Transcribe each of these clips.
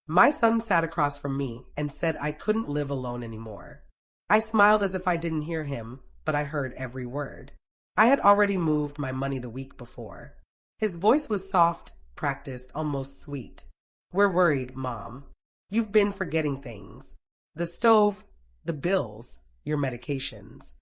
My son sat across from me and said I couldn't live alone anymore. I smiled as if I didn't hear him, but I heard every word. I had already moved my money the week before. His voice was soft, practiced, almost sweet. We're worried, Mom. You've been forgetting things. The stove, the bills, your medications.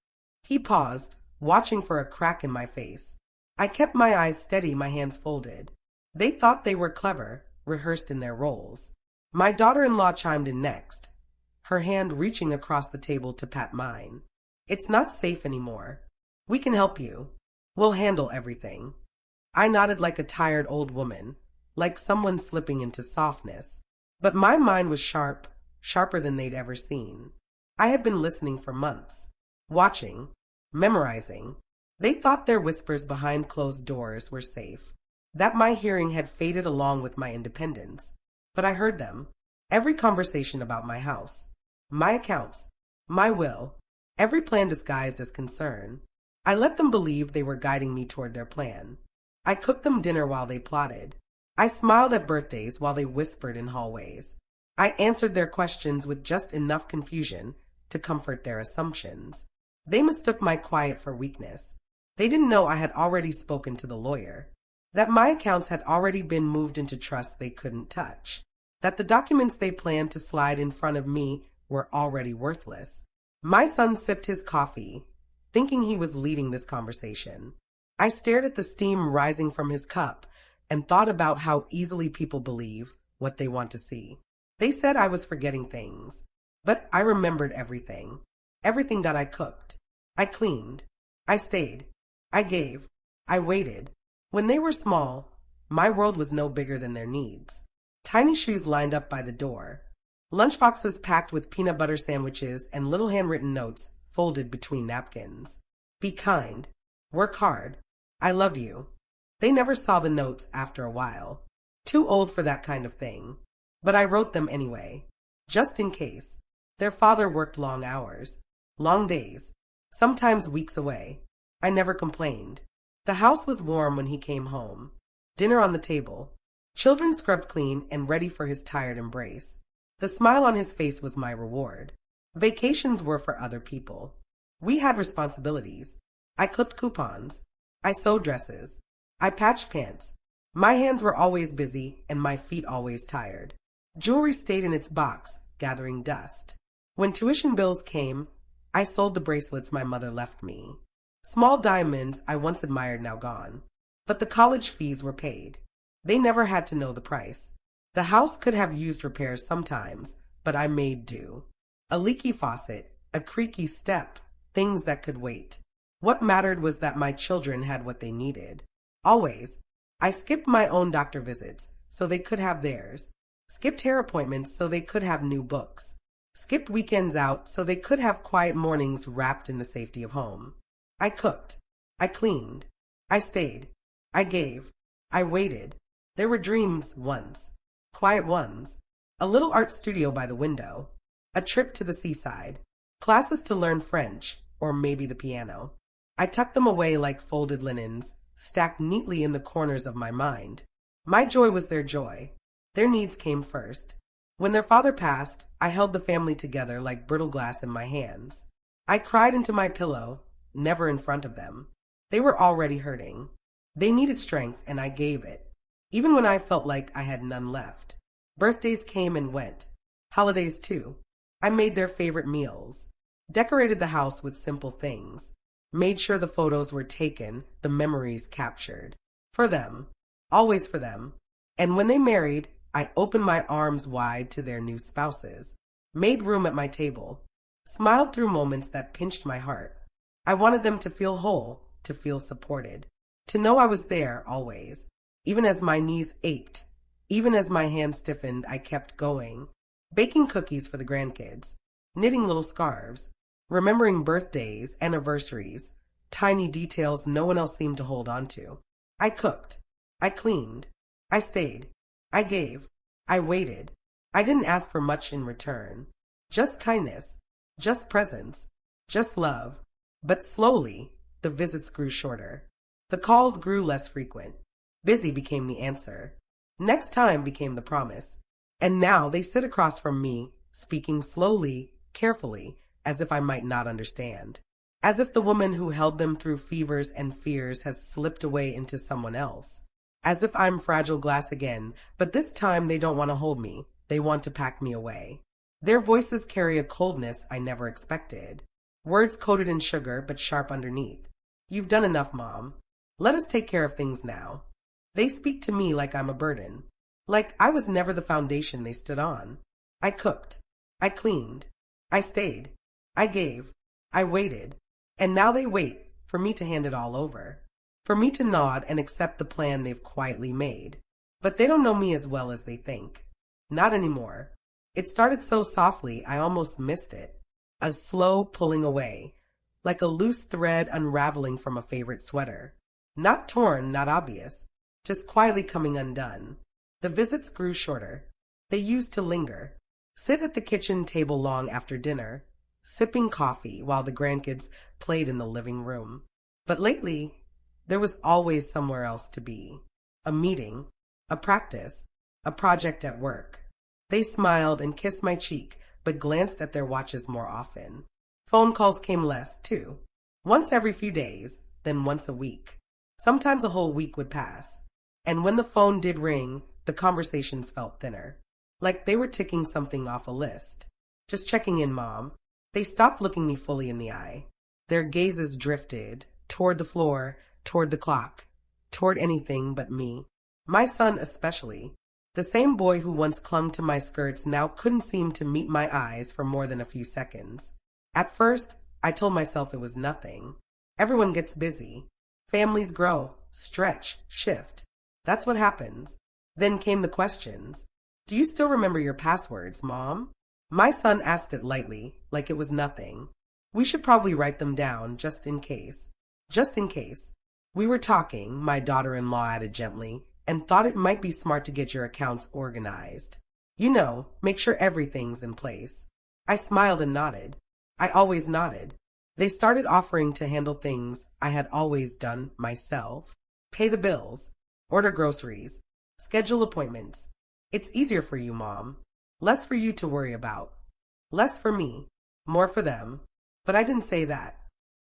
He paused, watching for a crack in my face. I kept my eyes steady, my hands folded. They thought they were clever, rehearsed in their roles. My daughter-in-law chimed in next, her hand reaching across the table to pat mine. It's not safe anymore. We can help you. We'll handle everything. I nodded like a tired old woman, like someone slipping into softness. But my mind was sharp, sharper than they'd ever seen. I had been listening for months, watching, memorizing. They thought their whispers behind closed doors were safe, that my hearing had faded along with my independence. But I heard them. Every conversation about my house, my accounts, my will, every plan disguised as concern. I let them believe they were guiding me toward their plan. I cooked them dinner while they plotted. I smiled at birthdays while they whispered in hallways. I answered their questions with just enough confusion to comfort their assumptions. They mistook my quiet for weakness. They didn't know I had already spoken to the lawyer, that my accounts had already been moved into trusts they couldn't touch, that the documents they planned to slide in front of me were already worthless. My son sipped his coffee, thinking he was leading this conversation. I stared at the steam rising from his cup and thought about how easily people believe what they want to see. They said I was forgetting things, but I remembered everything. Everything that I cooked. I cleaned. I stayed. I gave. I waited. When they were small, my world was no bigger than their needs. Tiny shoes lined up by the door. Lunchboxes packed with peanut butter sandwiches and little handwritten notes folded between napkins. Be kind. Work hard. I love you. They never saw the notes after a while. Too old for that kind of thing. But I wrote them anyway, just in case. Their father worked long hours, long days, sometimes weeks away. I never complained. The house was warm when he came home. Dinner on the table. Children scrubbed clean and ready for his tired embrace. The smile on his face was my reward. Vacations were for other people. We had responsibilities. I clipped coupons. I sewed dresses. I patched pants. My hands were always busy and my feet always tired. Jewelry stayed in its box, gathering dust. When tuition bills came, I sold the bracelets my mother left me. Small diamonds I once admired now gone. But the college fees were paid. They never had to know the price. The house could have used repairs sometimes, but I made do. A leaky faucet, a creaky step, things that could wait. What mattered was that my children had what they needed. Always. I skipped my own doctor visits so they could have theirs. Skipped hair appointments so they could have new books. Skipped weekends out so they could have quiet mornings wrapped in the safety of home. I cooked. I cleaned. I stayed. I gave. I waited. There were dreams once. Quiet ones. A little art studio by the window. A trip to the seaside. Classes to learn French, or maybe the piano. I tucked them away like folded linens, stacked neatly in the corners of my mind. My joy was their joy. Their needs came first. When their father passed, I held the family together like brittle glass in my hands. I cried into my pillow, never in front of them. They were already hurting. They needed strength, and I gave it, even when I felt like I had none left. Birthdays came and went. Holidays, too. I made their favorite meals, decorated the house with simple things, made sure the photos were taken, the memories captured. For them. Always for them. And when they married, I opened my arms wide to their new spouses, made room at my table, smiled through moments that pinched my heart. I wanted them to feel whole, to feel supported, to know I was there always. Even as my knees ached, even as my hands stiffened, I kept going, baking cookies for the grandkids, knitting little scarves, remembering birthdays, anniversaries, tiny details no one else seemed to hold on to. I cooked. I cleaned. I stayed. I gave. I waited. I didn't ask for much in return. Just kindness. Just presence. Just love. But slowly, the visits grew shorter. The calls grew less frequent. Busy became the answer. Next time became the promise. And now they sit across from me, speaking slowly, carefully, as if I might not understand. As if the woman who held them through fevers and fears has slipped away into someone else. As if I'm fragile glass again, but this time they don't want to hold me. They want to pack me away. Their voices carry a coldness I never expected. Words coated in sugar, but sharp underneath. You've done enough, Mom. Let us take care of things now. They speak to me like I'm a burden. Like I was never the foundation they stood on. I cooked. I cleaned. I stayed. I gave. I waited. And now they wait for me to hand it all over. For me to nod and accept the plan they've quietly made. But they don't know me as well as they think. Not anymore. It started so softly I almost missed it. A slow pulling away, like a loose thread unraveling from a favorite sweater. Not torn, not obvious, just quietly coming undone. The visits grew shorter. They used to linger, sit at the kitchen table long after dinner, sipping coffee while the grandkids played in the living room. But lately, there was always somewhere else to be. A meeting, a practice, a project at work. They smiled and kissed my cheek, but glanced at their watches more often. Phone calls came less, too. Once every few days, then once a week. Sometimes a whole week would pass. And when the phone did ring, the conversations felt thinner. Like they were ticking something off a list. Just checking in, Mom. They stopped looking me fully in the eye. Their gazes drifted, toward the floor, toward the clock, toward anything but me. My son especially. The same boy who once clung to my skirts now couldn't seem to meet my eyes for more than a few seconds. At first, I told myself it was nothing. Everyone gets busy. Families grow, stretch, shift. That's what happens. Then came the questions. Do you still remember your passwords, Mom? My son asked it lightly, like it was nothing. We should probably write them down, just in case. Just in case. We were talking, my daughter-in-law added gently, and thought it might be smart to get your accounts organized. You know, make sure everything's in place. I smiled and nodded. I always nodded. They started offering to handle things I had always done myself. Pay the bills, order groceries, schedule appointments. It's easier for you, Mom. Less for you to worry about. Less for me, more for them. But I didn't say that.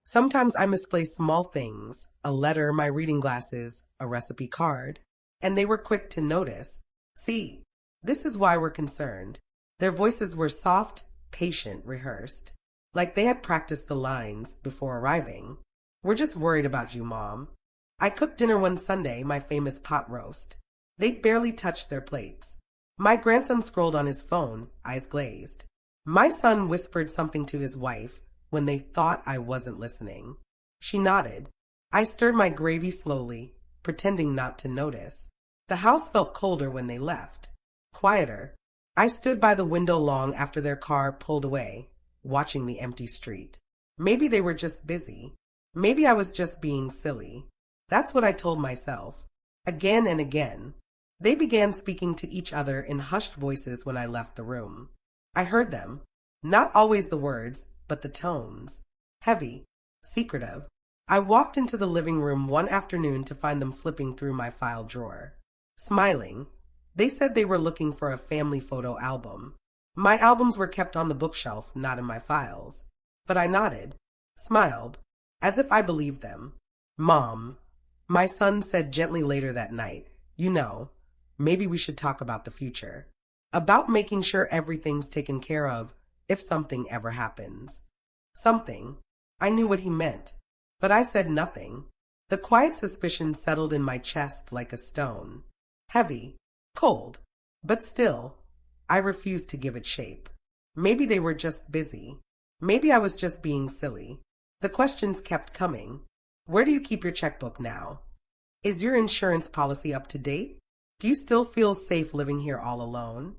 Sometimes I misplaced small things, a letter, my reading glasses, a recipe card, and they were quick to notice. See, this is why we're concerned. Their voices were soft, patient, rehearsed, like they had practiced the lines before arriving. We're just worried about you, Mom. I cooked dinner one Sunday, my famous pot roast. They barely touched their plates. My grandson scrolled on his phone, eyes glazed. My son whispered something to his wife when they thought I wasn't listening. She nodded. I stirred my gravy slowly, pretending not to notice. The house felt colder when they left. Quieter. I stood by the window long after their car pulled away, watching the empty street. Maybe they were just busy. Maybe I was just being silly. That's what I told myself. Again and again. They began speaking to each other in hushed voices when I left the room. I heard them. Not always the words, but the tones. Heavy. Secretive. I walked into the living room one afternoon to find them flipping through my file drawer. Smiling. They said they were looking for a family photo album. My albums were kept on the bookshelf, not in my files. But I nodded, smiled, as if I believed them. Mom, my son said gently later that night, you know, maybe we should talk about the future. About making sure everything's taken care of if something ever happens. Something. I knew what he meant, but I said nothing. The quiet suspicion settled in my chest like a stone. Heavy, cold, but still, I refused to give it shape. Maybe they were just busy. Maybe I was just being silly. The questions kept coming. Where do you keep your checkbook now? Is your insurance policy up to date? Do you still feel safe living here all alone?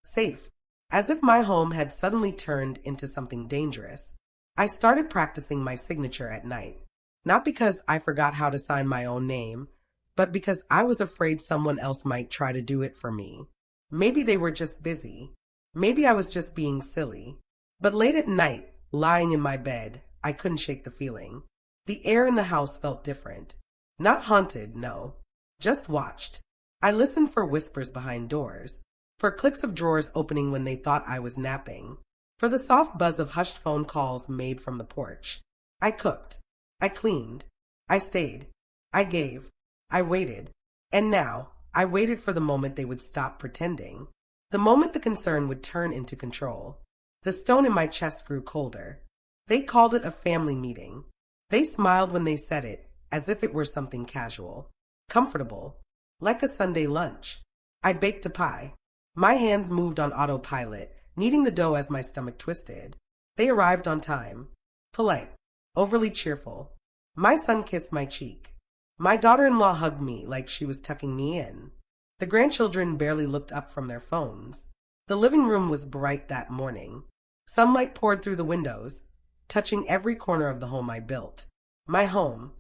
Safe. As if my home had suddenly turned into something dangerous. I started practicing my signature at night. Not because I forgot how to sign my own name, but because I was afraid someone else might try to do it for me. Maybe they were just busy. Maybe I was just being silly. But late at night, lying in my bed, I couldn't shake the feeling. The air in the house felt different. Not haunted, no. Just watched. I listened for whispers behind doors, for clicks of drawers opening when they thought I was napping, for the soft buzz of hushed phone calls made from the porch. I cooked. I cleaned. I stayed. I gave. I waited. And now, I waited for the moment they would stop pretending. The moment the concern would turn into control. The stone in my chest grew colder. They called it a family meeting. They smiled when they said it, as if it were something casual, comfortable, like a Sunday lunch. I baked a pie. My hands moved on autopilot, kneading the dough as my stomach twisted. They arrived on time. Polite, overly cheerful. My son kissed my cheek. My daughter-in-law hugged me like she was tucking me in. The grandchildren barely looked up from their phones. The living room was bright that morning. Sunlight poured through the windows, touching every corner of the home I built. My home.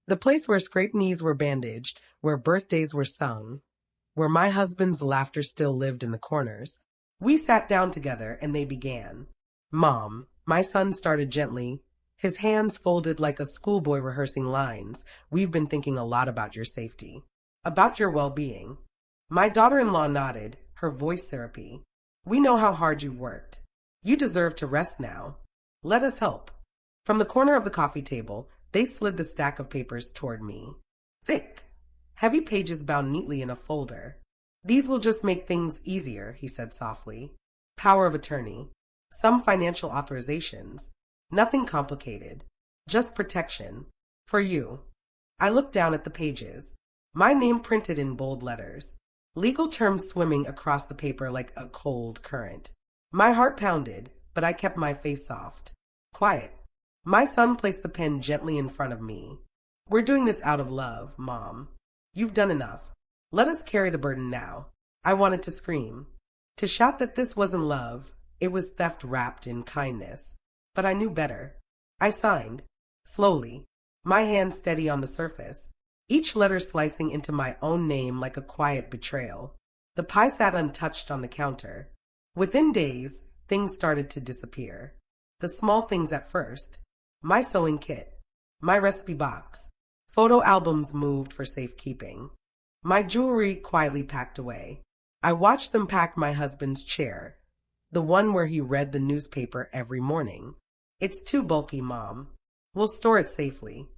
The place where scraped knees were bandaged, where birthdays were sung, where my husband's laughter still lived in the corners. We sat down together and they began. Mom, my son started gently, his hands folded like a schoolboy rehearsing lines. We've been thinking a lot about your safety, about your well-being. My daughter-in-law nodded, her voice syrupy. We know how hard you've worked. You deserve to rest now. Let us help. From the corner of the coffee table, they slid the stack of papers toward me. Thick, heavy pages bound neatly in a folder. These will just make things easier, he said softly. Power of attorney. Some financial authorizations. Nothing complicated. Just protection. For you. I looked down at the pages. My name printed in bold letters. Legal terms swimming across the paper like a cold current. My heart pounded, but I kept my face soft. Quiet. My son placed the pen gently in front of me. We're doing this out of love, Mom. You've done enough. Let us carry the burden now. I wanted to scream. To shout that this wasn't love. It was theft wrapped in kindness. But I knew better. I signed. Slowly. My hand steady on the surface. Each letter slicing into my own name like a quiet betrayal. The pie sat untouched on the counter. Within days, things started to disappear. The small things at first. My sewing kit. My recipe box. Photo albums moved for safekeeping. My jewelry quietly packed away. I watched them pack my husband's chair, the one where he read the newspaper every morning. It's too bulky, Mom. We'll store it safely.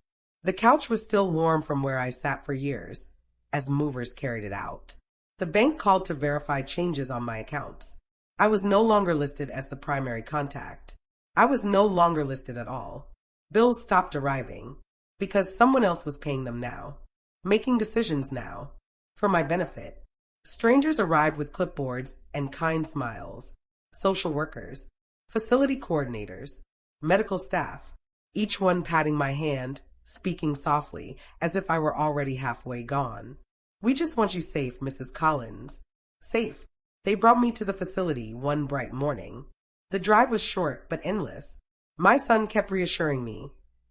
The couch was still warm from where I sat for years, as movers carried it out. The bank called to verify changes on my accounts. I was no longer listed as the primary contact. I was no longer listed at all. Bills stopped arriving, because someone else was paying them now, making decisions now, for my benefit. Strangers arrived with clipboards and kind smiles. Social workers, facility coordinators, medical staff, each one patting my hand, speaking softly, as if I were already halfway gone. We just want you safe, Mrs. Collins. Safe. They brought me to the facility one bright morning. The drive was short but endless. My son kept reassuring me,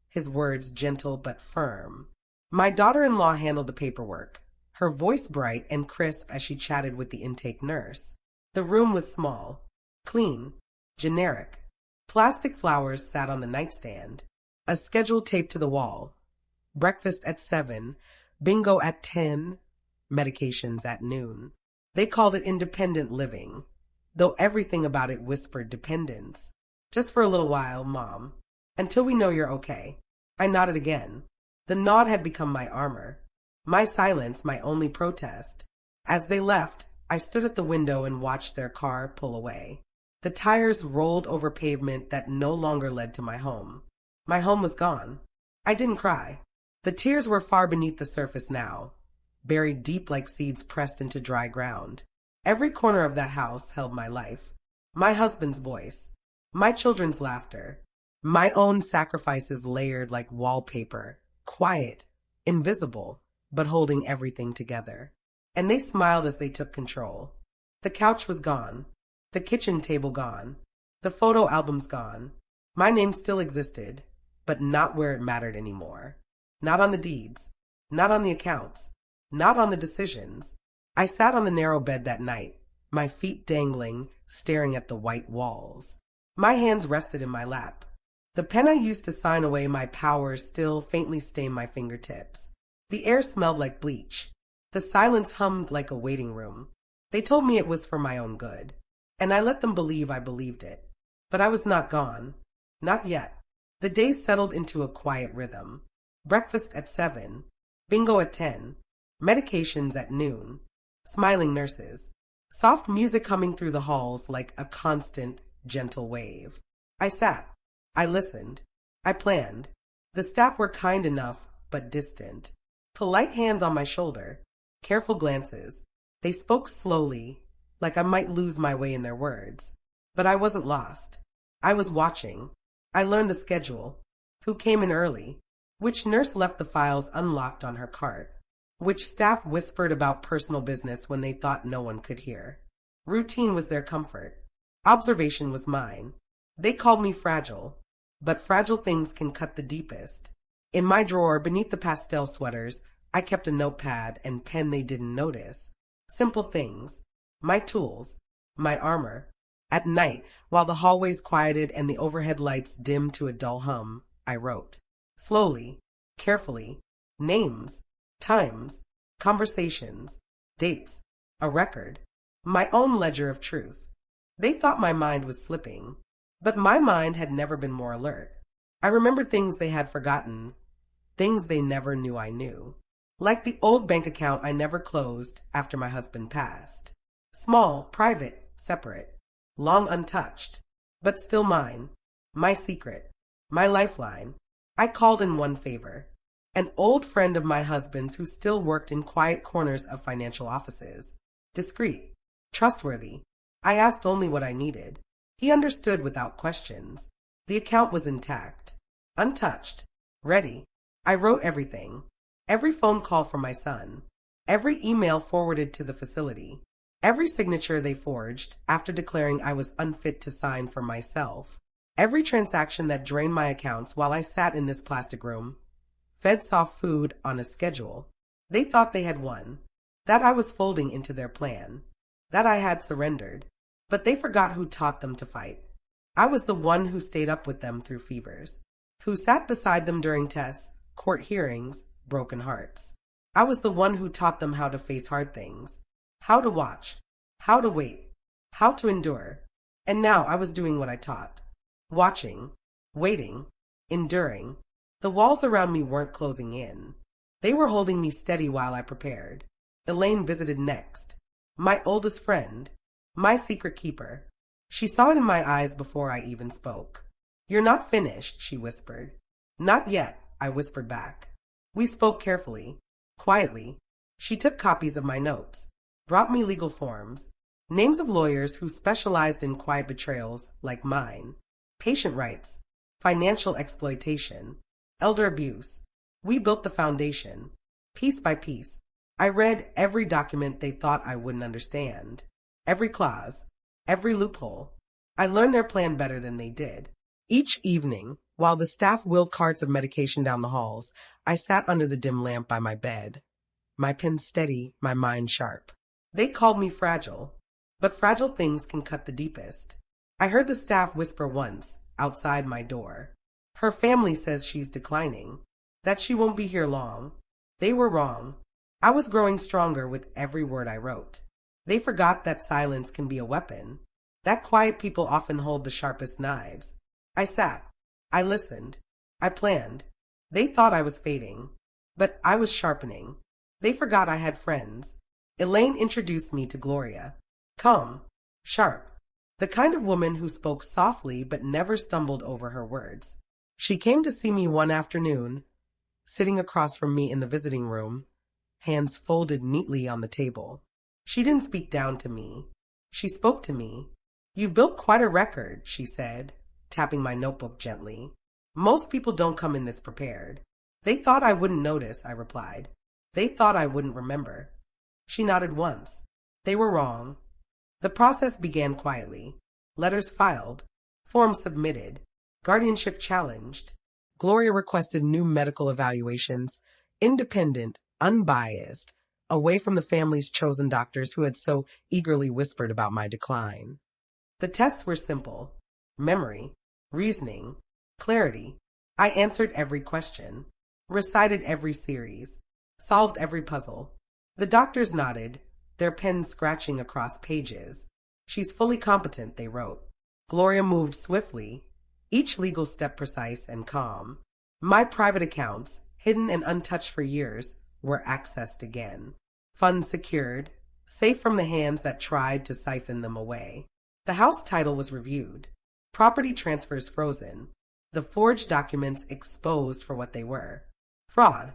his words gentle but firm. My daughter-in-law handled the paperwork, her voice bright and crisp as she chatted with the intake nurse. The room was small, clean, generic. Plastic flowers sat on the nightstand, a schedule taped to the wall. Breakfast at 7, bingo at 10, medications at noon. They called it independent living, though everything about it whispered dependence. Just for a little while, Mom, until we know you're okay. I nodded again. The nod had become my armor, my silence my only protest. As they left, I stood at the window and watched their car pull away. The tires rolled over pavement that no longer led to my home. My home was gone. I didn't cry. The tears were far beneath the surface now, buried deep like seeds pressed into dry ground. Every corner of that house held my life, my husband's voice, my children's laughter, my own sacrifices layered like wallpaper, quiet, invisible, but holding everything together. And they smiled as they took control. The couch was gone, the kitchen table gone, the photo albums gone. My name still existed, but not where it mattered anymore. Not on the deeds, not on the accounts, not on the decisions. I sat on the narrow bed that night, my feet dangling, staring at the white walls. My hands rested in my lap. The pen I used to sign away my powers still faintly stained my fingertips. The air smelled like bleach. The silence hummed like a waiting room. They told me it was for my own good, and I let them believe I believed it. But I was not gone. Not yet. The days settled into a quiet rhythm. Breakfast at 7, bingo at 10, medications at noon, smiling nurses, soft music humming through the halls like a constant, gentle wave. I sat. I listened. I planned. The staff were kind enough, but distant. Polite hands on my shoulder. Careful glances. They spoke slowly, like I might lose my way in their words. But I wasn't lost. I was watching. I learned the schedule. Who came in early? Which nurse left the files unlocked on her cart? Which staff whispered about personal business when they thought no one could hear? Routine was their comfort. Observation was mine. They called me fragile, but fragile things can cut the deepest. In my drawer, beneath the pastel sweaters, I kept a notepad and pen they didn't notice. Simple things. My tools. My armor. At night, while the hallways quieted and the overhead lights dimmed to a dull hum, I wrote. Slowly, carefully. Names, times, conversations, dates, a record. My own ledger of truth. They thought my mind was slipping, but my mind had never been more alert. I remembered things they had forgotten, things they never knew I knew. Like the old bank account I never closed after my husband passed. Small, private, separate, long untouched, but still mine. My secret, my lifeline. I called in one favor. An old friend of my husband's who still worked in quiet corners of financial offices. Discreet, trustworthy. I asked only what I needed. He understood without questions. The account was intact, untouched, ready. I wrote everything. Every phone call from my son. Every email forwarded to the facility. Every signature they forged after declaring I was unfit to sign for myself. Every transaction that drained my accounts while I sat in this plastic room. Fed soft food on a schedule. They thought they had won. That I was folding into their plan. That I had surrendered. But they forgot who taught them to fight. I was the one who stayed up with them through fevers. Who sat beside them during tests, court hearings, broken hearts. I was the one who taught them how to face hard things. How to watch. How to wait. How to endure. And now I was doing what I taught. Watching. Waiting. Enduring. The walls around me weren't closing in. They were holding me steady while I prepared. Elaine visited next. My oldest friend. My secret keeper. She saw it in my eyes before I even spoke. "You're not finished," she whispered. "Not yet," I whispered back. We spoke carefully, quietly. She took copies of my notes, brought me legal forms, names of lawyers who specialized in quiet betrayals like mine, patient rights, financial exploitation, elder abuse. We built the foundation, piece by piece. I read every document they thought I wouldn't understand, every clause, every loophole. I learned their plan better than they did. Each evening, while the staff wheeled carts of medication down the halls, I sat under the dim lamp by my bed, my pen steady, my mind sharp. They called me fragile, but fragile things can cut the deepest. I heard the staff whisper once, outside my door. "Her family says she's declining, that she won't be here long." They were wrong. I was growing stronger with every word I wrote. They forgot that silence can be a weapon, that quiet people often hold the sharpest knives. I sat. I listened. I planned. They thought I was fading, but I was sharpening. They forgot I had friends. Elaine introduced me to Gloria. Calm, sharp, the kind of woman who spoke softly but never stumbled over her words. She came to see me one afternoon, sitting across from me in the visiting room, hands folded neatly on the table. She didn't speak down to me. She spoke to me. "You've built quite a record," she said, tapping my notebook gently. "Most people don't come in this prepared." "They thought I wouldn't notice," I replied. "They thought I wouldn't remember." She nodded once. They were wrong. The process began quietly. Letters filed, forms submitted, guardianship challenged. Gloria requested new medical evaluations, independent, unbiased, away from the family's chosen doctors who had so eagerly whispered about my decline. The tests were simple. Memory, reasoning, clarity. I answered every question, recited every series, solved every puzzle. The doctors nodded, their pens scratching across pages. She's fully competent, they wrote. Gloria moved swiftly, each legal step precise and calm. My private accounts, hidden and untouched for years, were accessed again. Funds secured, safe from the hands that tried to siphon them away. The house title was reviewed. Property transfers frozen. The forged documents exposed for what they were. Fraud,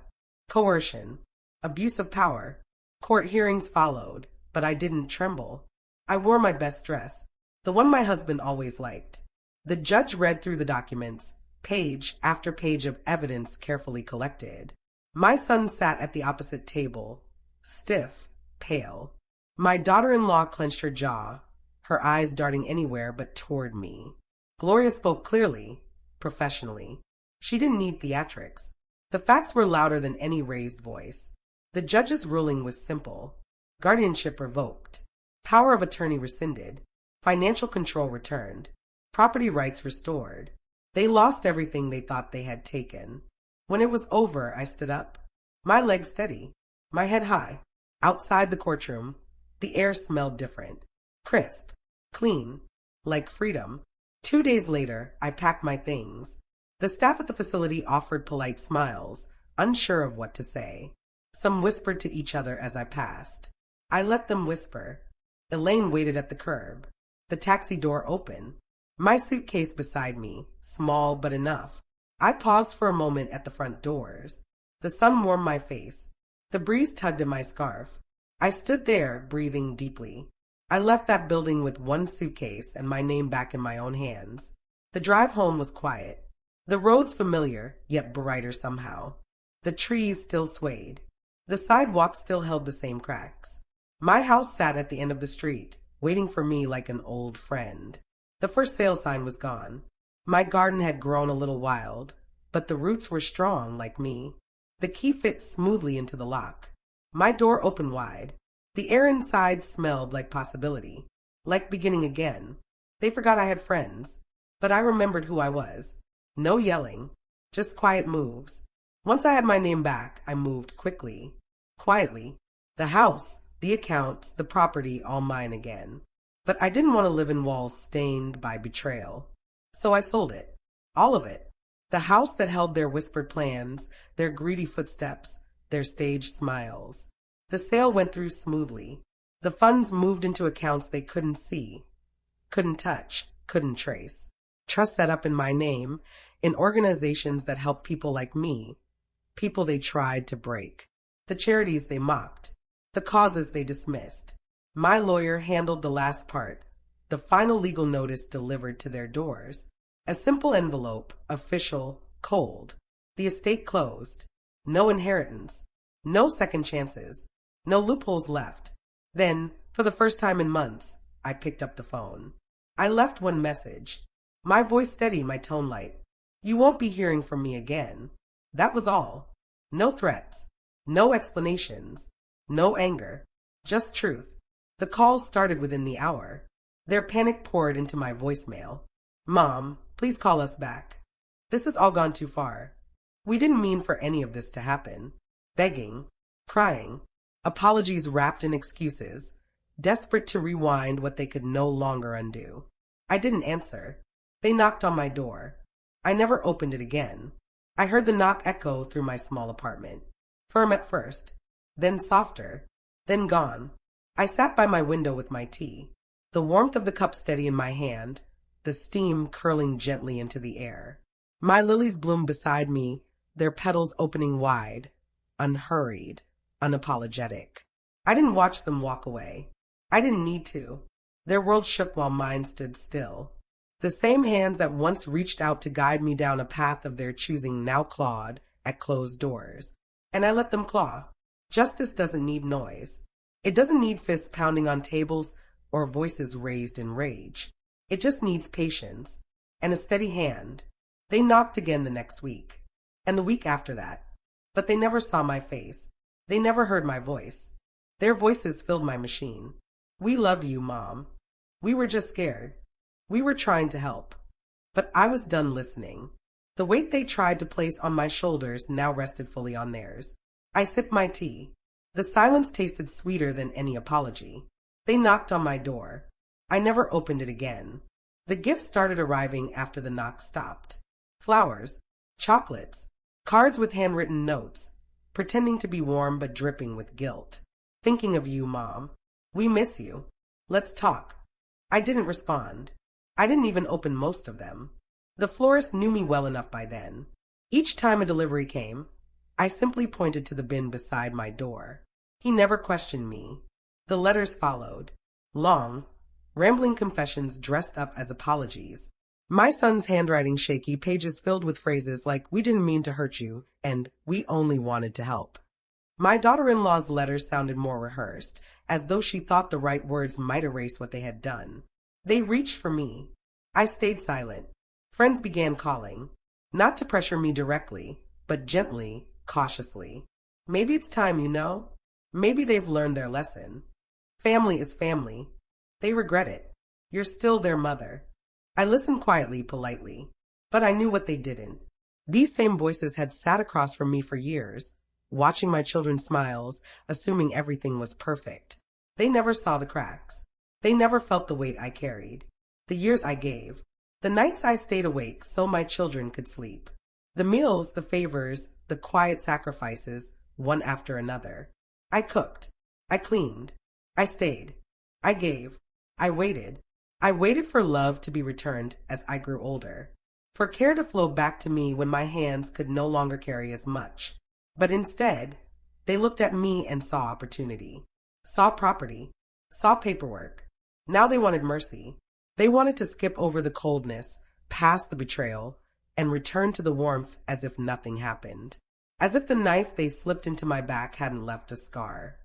coercion, abuse of power. Court hearings followed, but I didn't tremble. I wore my best dress, the one my husband always liked. The judge read through the documents, page after page of evidence carefully collected. My son sat at the opposite table, stiff, pale. My daughter-in-law clenched her jaw, her eyes darting anywhere but toward me. Gloria spoke clearly, professionally. She didn't need theatrics. The facts were louder than any raised voice. The judge's ruling was simple. Guardianship revoked. Power of attorney rescinded. Financial control returned. Property rights restored. They lost everything they thought they had taken. When it was over, I stood up, my legs steady, my head high. Outside the courtroom, the air smelled different. Crisp, clean, like freedom. 2 days later, I packed my things. The staff at the facility offered polite smiles, unsure of what to say. Some whispered to each other as I passed. I let them whisper. Elaine waited at the curb. The taxi door opened. My suitcase beside me, small but enough. I paused for a moment at the front doors. The sun warmed my face. The breeze tugged at my scarf. I stood there, breathing deeply. I left that building with one suitcase and my name back in my own hands. The drive home was quiet. The roads familiar, yet brighter somehow. The trees still swayed. The sidewalk still held the same cracks. My house sat at the end of the street, waiting for me like an old friend. The for sale sign was gone. My garden had grown a little wild, but the roots were strong like me. The key fit smoothly into the lock. My door opened wide. The air inside smelled like possibility, like beginning again. They forgot I had friends, but I remembered who I was. No yelling, just quiet moves. Once I had my name back, I moved quickly, quietly. The house, the accounts, the property, all mine again. But I didn't want to live in walls stained by betrayal. So I sold it. All of it. The house that held their whispered plans, their greedy footsteps, their staged smiles. The sale went through smoothly. The funds moved into accounts they couldn't see, couldn't touch, couldn't trace. Trust set up in my name, in organizations that help people like me, people they tried to break, the charities they mocked, the causes they dismissed. My lawyer handled the last part, the final legal notice delivered to their doors. A simple envelope, official, cold. The estate closed. No inheritance. No second chances. No loopholes left. Then, for the first time in months, I picked up the phone. I left one message. My voice steady, my tone light. You won't be hearing from me again. That was all. No threats. No explanations. No anger. Just truth. The calls started within the hour. Their panic poured into my voicemail. Mom, please call us back. This has all gone too far. We didn't mean for any of this to happen. Begging, crying, apologies wrapped in excuses, desperate to rewind what they could no longer undo. I didn't answer. They knocked on my door. I never opened it again. I heard the knock echo through my small apartment. Firm at first, then softer, then gone. I sat by my window with my tea, the warmth of the cup steady in my hand, the steam curling gently into the air. My lilies bloomed beside me, their petals opening wide, unhurried, unapologetic. I didn't watch them walk away. I didn't need to. Their world shook while mine stood still. The same hands that once reached out to guide me down a path of their choosing now clawed at closed doors. And I let them claw. Justice doesn't need noise. It doesn't need fists pounding on tables or voices raised in rage. It just needs patience and a steady hand. They knocked again the next week, and the week after that. But they never saw my face. They never heard my voice. Their voices filled my machine. We love you, Mom. We were just scared. We were trying to help. But I was done listening. The weight they tried to place on my shoulders now rested fully on theirs. I sipped my tea. The silence tasted sweeter than any apology. They knocked on my door. I never opened it again. The gifts started arriving after the knock stopped. Flowers, chocolates, cards with handwritten notes, pretending to be warm but dripping with guilt. Thinking of you, Mom. We miss you. Let's talk. I didn't respond. I didn't even open most of them. The florist knew me well enough by then. Each time a delivery came, I simply pointed to the bin beside my door. He never questioned me. The letters followed. Long, rambling confessions dressed up as apologies. My son's handwriting shaky, pages filled with phrases like, "We didn't mean to hurt you," and "We only wanted to help." My daughter-in-law's letters sounded more rehearsed, as though she thought the right words might erase what they had done. They reached for me. I stayed silent. Friends began calling, not to pressure me directly, but gently, cautiously. Maybe it's time, you know? Maybe they've learned their lesson. Family is family. They regret it. You're still their mother. I listened quietly, politely, but I knew what they didn't. These same voices had sat across from me for years, watching my children's smiles, assuming everything was perfect. They never saw the cracks. They never felt the weight I carried, the years I gave, the nights I stayed awake so my children could sleep, the meals, the favors, the quiet sacrifices, one after another. I cooked. I cleaned. I stayed. I gave. I waited. I waited for love to be returned as I grew older, for care to flow back to me when my hands could no longer carry as much. But instead, they looked at me and saw opportunity, saw property, saw paperwork. Now they wanted mercy. They wanted to skip over the coldness, past the betrayal, and return to the warmth as if nothing happened. As if the knife they slipped into my back hadn't left a scar.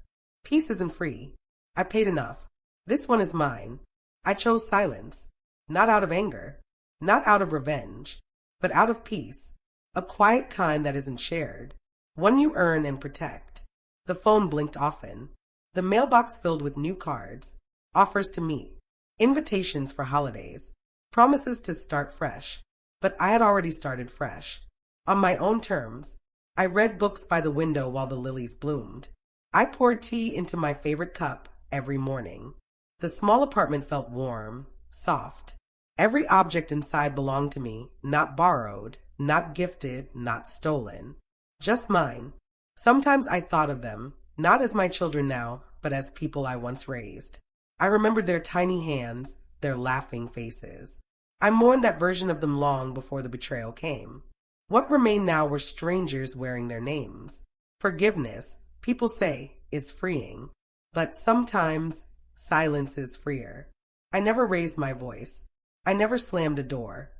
Peace isn't free. I paid enough. This one is mine. I chose silence, not out of anger, not out of revenge, but out of peace, a quiet kind that isn't shared, one you earn and protect. The phone blinked often, the mailbox filled with new cards, offers to meet, invitations for holidays, promises to start fresh. But I had already started fresh, on my own terms. I read books by the window while the lilies bloomed. I poured tea into my favorite cup every morning. The small apartment felt warm, soft. Every object inside belonged to me, not borrowed, not gifted, not stolen. Just mine. Sometimes I thought of them, not as my children now, but as people I once raised. I remembered their tiny hands, their laughing faces. I mourned that version of them long before the betrayal came. What remained now were strangers wearing their names. Forgiveness, people say, is freeing. But sometimes silence is freer. I never raised my voice. I never slammed a door.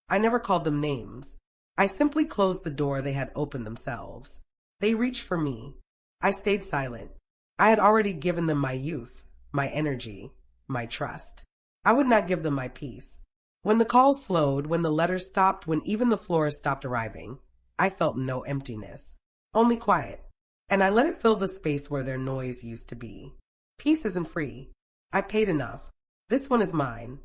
I never called them names. I simply closed the door they had opened themselves. They reached for me. I stayed silent. I had already given them my youth, my energy, my trust. I would not give them my peace. When the calls slowed, when the letters stopped, when even the florist stopped arriving, I felt no emptiness, only quiet. And I let it fill the space where their noise used to be. Peace isn't free. I paid enough. This one is mine.